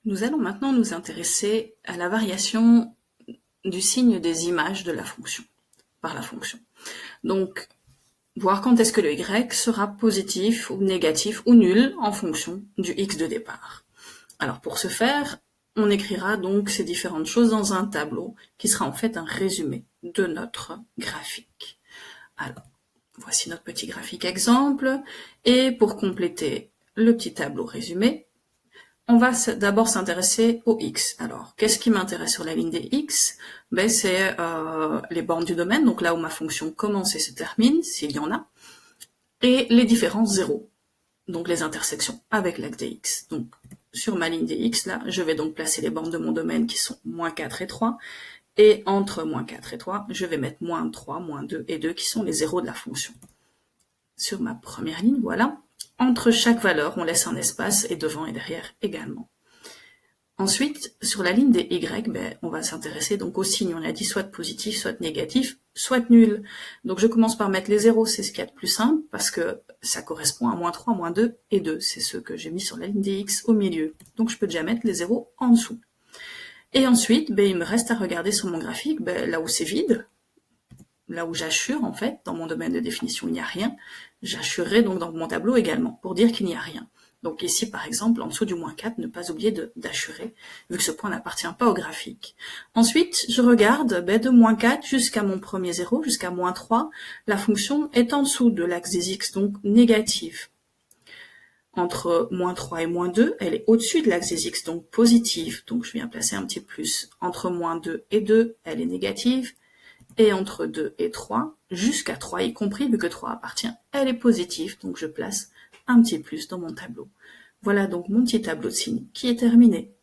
Nous allons maintenant nous intéresser à la variation du signe des images de la fonction, par la fonction. Donc, voir quand est-ce que le y sera positif ou négatif ou nul en fonction du x de départ. Alors pour ce faire, on écrira donc ces différentes choses dans un tableau qui sera en fait un résumé de notre graphique. Alors, voici notre petit graphique exemple, et pour compléter le petit tableau résumé, on va d'abord s'intéresser au x. Alors, qu'est-ce qui m'intéresse sur la ligne des x? C'est les bornes du domaine, donc là où ma fonction commence et se termine, s'il y en a, et les différents zéros, donc les intersections avec l'axe des x. Donc, sur ma ligne des x, là, je vais donc placer les bornes de mon domaine qui sont moins 4 et 3, et entre moins 4 et 3, je vais mettre moins 3, moins 2 et 2 qui sont les zéros de la fonction. Sur ma première ligne, voilà. Entre chaque valeur, on laisse un espace, et devant et derrière également. Ensuite, sur la ligne des y, on va s'intéresser donc aux signes. On a dit soit positif, soit négatif, soit nul. Donc je commence par mettre les zéros, c'est ce qu'il y a de plus simple, parce que ça correspond à moins 3, moins 2 et 2. C'est ceux que j'ai mis sur la ligne des x au milieu. Donc je peux déjà mettre les zéros en dessous. Et ensuite, il me reste à regarder sur mon graphique, là où c'est vide, là où j'assure en fait, dans mon domaine de définition il n'y a rien, j'assurerai donc dans mon tableau également, pour dire qu'il n'y a rien. Donc ici, par exemple, en dessous du moins 4, ne pas oublier d'assurer, vu que ce point n'appartient pas au graphique. Ensuite, je regarde de moins 4 jusqu'à mon premier 0, jusqu'à moins 3, la fonction est en dessous de l'axe des x, donc négative. Entre moins 3 et moins 2, elle est au-dessus de l'axe des x, donc positive, donc je viens placer un petit plus. Entre moins 2 et 2, elle est négative. Et entre 2 et 3, jusqu'à 3 y compris, vu que 3 appartient, elle est positive, donc je place un petit plus dans mon tableau. Voilà donc mon petit tableau de signes qui est terminé.